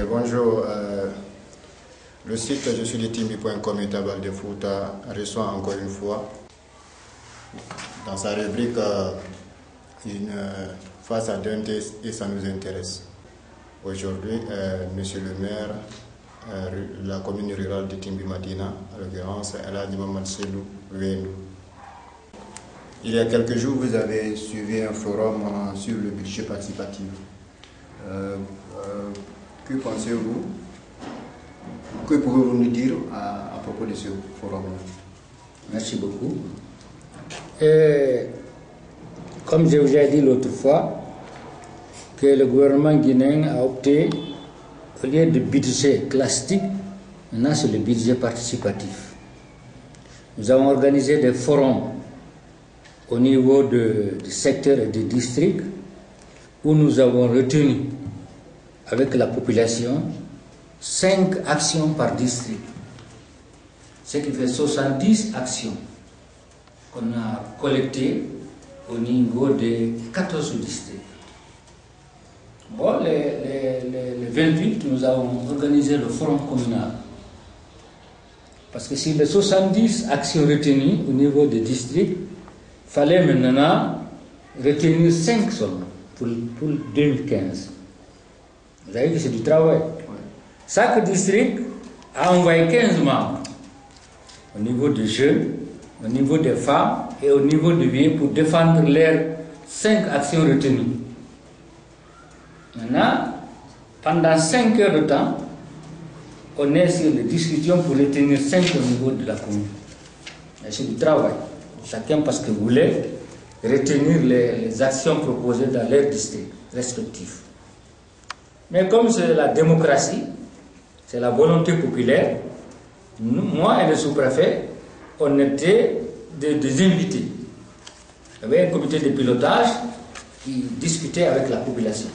Bonjour. Le site je suis timbi.com et Tabal de Fouta reçoit encore une fois dans sa rubrique face à d'un test et ça nous intéresse. Aujourd'hui, monsieur le maire de la commune rurale de Timbi Madina, en l'occurrence Eladji Mamadou Selou Wendou. Il y a quelques jours, vous avez suivi un forum sur le budget participatif. Que pensez-vous? Que pouvez-vous nous dire à propos de ce forum? Merci beaucoup. Comme je vous ai dit l'autre fois, que le gouvernement guinéen a opté, au lieu de budget classique, maintenant c'est le budget participatif. Nous avons organisé des forums au niveau du secteur et des districts où nous avons retenu avec la population 5 actions par district, ce qui fait 70 actions qu'on a collectées au niveau des 14 districts. Bon, les 28, nous avons organisé le forum communal. Parce que sur les 70 actions retenues au niveau des districts, il fallait maintenant retenir 5 seulement pour 2015. Vous avez vu que c'est du travail. Chaque district a envoyé 15 membres au niveau des jeunes, au niveau des femmes et au niveau des vieux pour défendre leurs 5 actions retenues. Maintenant, pendant 5 heures de temps, on est sur les discussions pour retenir 5 au niveau de la commune. C'est du travail. Chacun parce qu'il voulait retenir les actions proposées dans leurs districts respectifs. Mais comme c'est la démocratie, c'est la volonté populaire, moi et le sous-préfet, on était des invités. Il y avait un comité de pilotage qui discutait avec la population.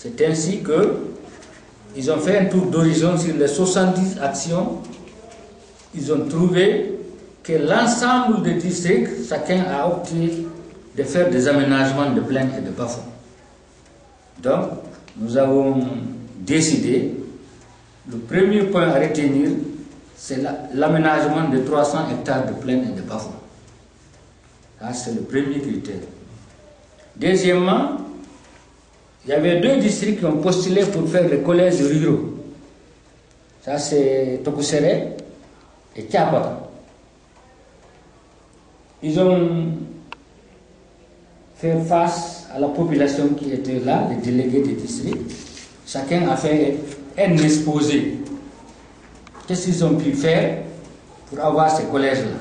C'est ainsi qu'ils ont fait un tour d'horizon sur les 70 actions. Ils ont trouvé que l'ensemble des districts, chacun a opté de faire des aménagements de plaine et de bas-fonds. Donc, nous avons décidé, le premier point à retenir, c'est l'aménagement de 300 hectares de plaine et de bas-fonds. Ça, c'est le premier critère. Deuxièmement, il y avait 2 districts qui ont postulé pour faire les collèges ruraux. Ça, c'est Tokosere et Tiapata. Ils ont fait face à la population qui était là, les délégués des districts. Chacun a fait un exposé. Qu'est-ce qu'ils ont pu faire pour avoir ces collèges-là?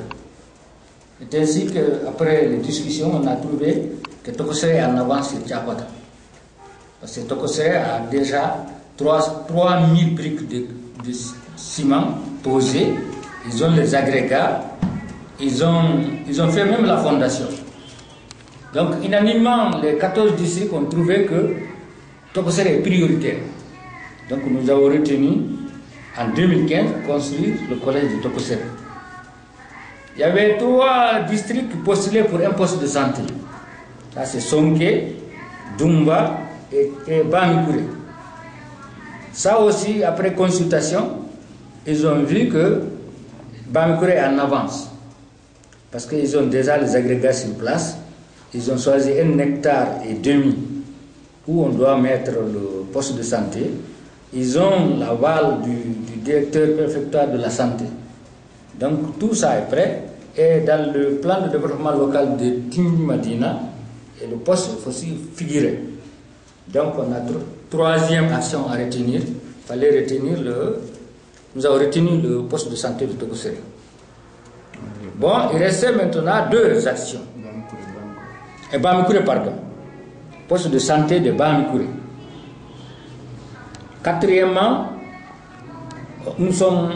C'est ainsi qu'après les discussions, on a trouvé que Tokosere est en avance sur Tiapata. Parce que Tokosere a déjà 3000 briques de ciment posées. Ils ont les agrégats. Ils ont fait même la fondation. Donc, unanimement, les 14 districts ont trouvé que Tokosere est prioritaire. Donc, nous avons retenu en 2015 construire le collège de Tokosere. Il y avait 3 districts qui postulaient pour un poste de santé. Ça, c'est Sonké, Dumba et Bamikouré. Ça aussi, après consultation, ils ont vu que Bamikouré est en avance. Parce qu'ils ont déjà les agrégats sur place. Ils ont choisi 1,5 hectare où on doit mettre le poste de santé. Ils ont l'aval du directeur préfectoral de la santé. Donc tout ça est prêt. Et dans le plan de développement local de Timbi Madina, et le poste faut aussi figurer. Donc on a 3e action à retenir. Il fallait retenir nous avons retenu le poste de santé de Tokosere. Bon, il restait maintenant 2 actions. Et Bamikouré, pardon. Poste de santé de Bamikouré. 4e, nous sommes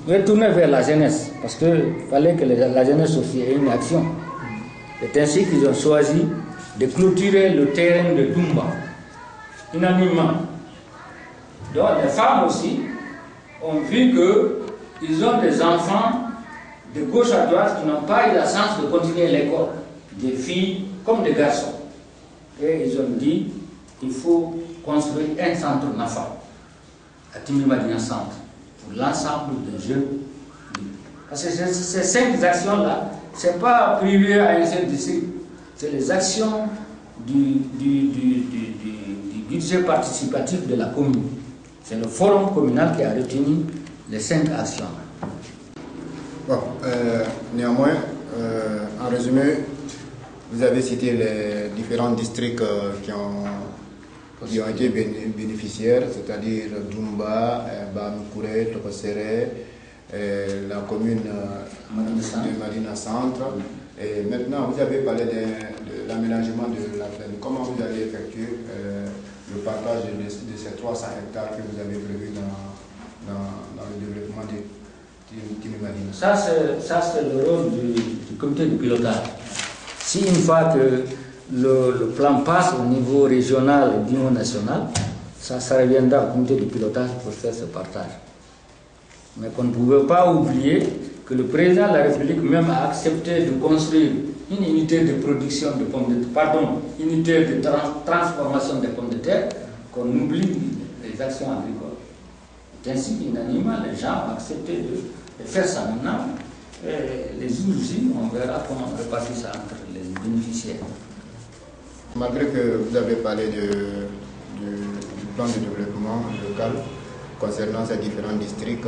retournés vers la jeunesse, parce qu'il fallait que la jeunesse aussi ait une action. C'est ainsi qu'ils ont choisi de clôturer le terrain de Dumba, unanimement. Donc les femmes aussi ont vu que ils ont des enfants de gauche à droite qui n'ont pas eu la chance de continuer l'école, des filles comme des garçons. Et ils ont dit qu'il faut construire un centre NAFA à Timbi Madina Centre pour l'ensemble des jeunes. Parce que ces 5 actions-là, ce n'est pas privé à un seul district, c'est les actions du budget participatif de la commune. C'est le forum communal qui a retenu les 5 actions. Bon, néanmoins, en résumé, vous avez cité les différents districts qui ont été bénéficiaires, c'est-à-dire Doumba, Bamikouré, Tokosere, la commune de Madina Centre. Et maintenant, vous avez parlé de l'aménagement de la plaine. Comment vous allez effectuer le partage de ces 300 hectares que vous avez prévus dans le développement de Timbi Madina? Ça, c'est le rôle du comité de pilotage. Si une fois que le plan passe au niveau régional et au niveau national, ça reviendra au comité de pilotage pour faire ce partage. Mais qu'on ne pouvait pas oublier que le président de la République même a accepté de construire une unité de production de pommes de terre, pardon, une unité de transformation des pommes de terre, qu'on oublie les actions agricoles. C'est ainsi qu'unanimement, les gens ont accepté de faire ça maintenant. Et les outils, on verra comment on répartit ça entre les bénéficiaires. Malgré que vous avez parlé du plan de développement local concernant ces différents districts,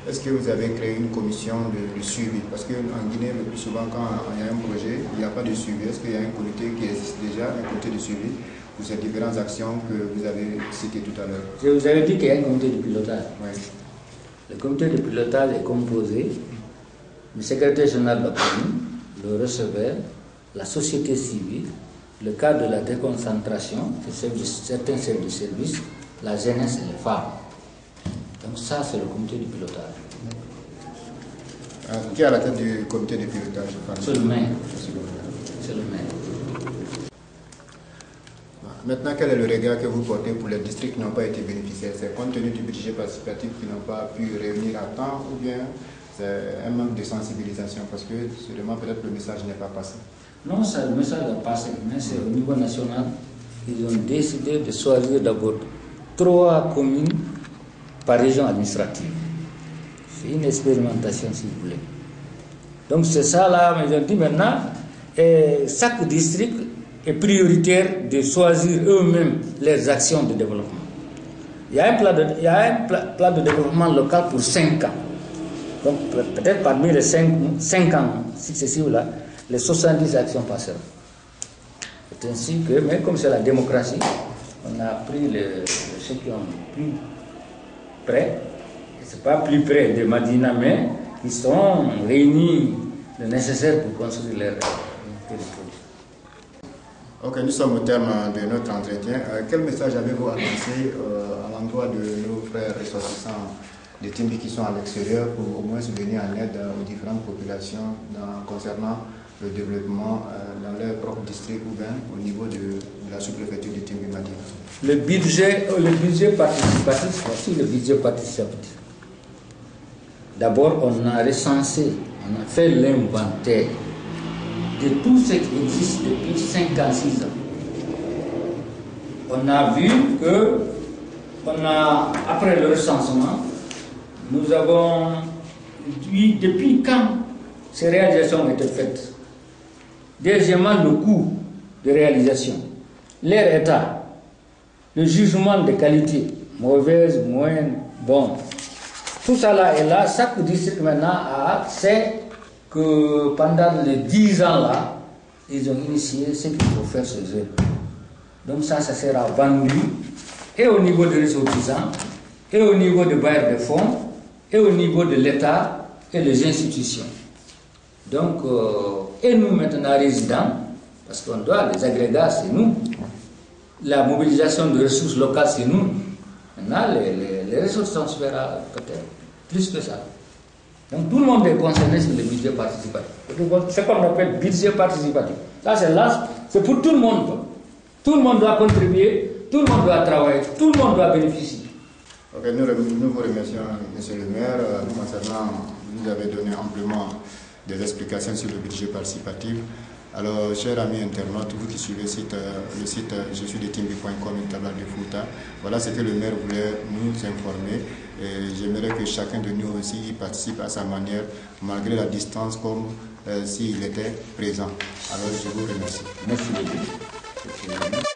est-ce que vous avez créé une commission de suivi? Parce qu'en Guinée, le plus souvent, quand il y a un projet, il n'y a pas de suivi. Est-ce qu'il y a un comité qui existe déjà, un comité de suivi pour ces différentes actions que vous avez citées tout à l'heure? Je vous avais dit qu'il y a un comité de pilotage. Oui. Le comité de pilotage est composé du secrétaire général de la commune, le receveur, la société civile, le cadre de la déconcentration, certains chefs de service, la jeunesse et les femmes. Donc ça, c'est le comité de pilotage. Qui est à la tête du comité de pilotage? C'est le maire. C'est le maire. Maintenant, quel est le regard que vous portez pour les districts qui n'ont pas été bénéficiaires? C'est compte tenu du budget participatif qui n'ont pas pu réunir à temps, ou bien c'est un manque de sensibilisation? Parce que sûrement peut-être le message n'est pas passé. Non, le message est passé, mais c'est au niveau national. Ils ont décidé de choisir d'abord 3 communes par région administrative. C'est une expérimentation, si vous voulez. Donc c'est ça là, mais ils ont dit maintenant, chaque district est prioritaire de choisir eux-mêmes leurs actions de développement. Il y a un plan de développement local pour 5 ans. Donc peut-être parmi les 5 ans successifs là, les 70 actions passeront. C'est ainsi que, mais comme c'est la démocratie, on a pris ceux qui ont plus près, ce n'est pas plus près de Madina, mais qui sont réunis le nécessaire pour construire leur territoire. Ok, nous sommes au terme de notre entretien. Quel message avez-vous à lancer à l'endroit de nos frères ressortissants de Timbi qui sont à l'extérieur pour au moins se venir en aide aux différentes populations concernant le développement dans leur propre district ou bien au niveau de la sous-préfecture de Timbi Madina? Le budget participatif, voici le budget participatif. D'abord, on a recensé, on a fait l'inventaire de tout ce qui existe depuis 56 ans. On a vu que, après le recensement, nous avons vu depuis quand ces réalisations ont été faites. Deuxièmement, le coût de réalisation, leur état, le jugement de qualité, mauvaise, moyenne, bonne. Tout ça là est là. Chaque district maintenant sait que pendant les 10 ans là, ils ont initié ce qu'il faut faire chez eux. Donc ça sera vendu et au niveau des ressortissants, et au niveau des bailleurs de fonds, et au niveau de l'État et des institutions. Donc, et nous maintenant résidents, parce qu'on doit, les agrégats, c'est nous. La mobilisation de ressources locales, c'est nous. Maintenant, les ressources on se verra peut-être plus que ça. Donc, tout le monde est concerné sur le budget participatif. C'est qu'on appelle budget participatif. Ça, c'est pour tout le monde. Tout le monde doit contribuer, tout le monde doit travailler, tout le monde doit bénéficier. Ok, nous vous remercions, Monsieur le maire. Concernant, vous avez donné amplement des explications sur le budget participatif. Alors, chers amis internautes, vous qui suivez le site je suis de timbi.com et Tabla de Fouta, voilà ce que le maire voulait nous informer. Et j'aimerais que chacun de nous aussi y participe à sa manière, malgré la distance, comme s'il était présent. Alors, je vous remercie. Merci beaucoup.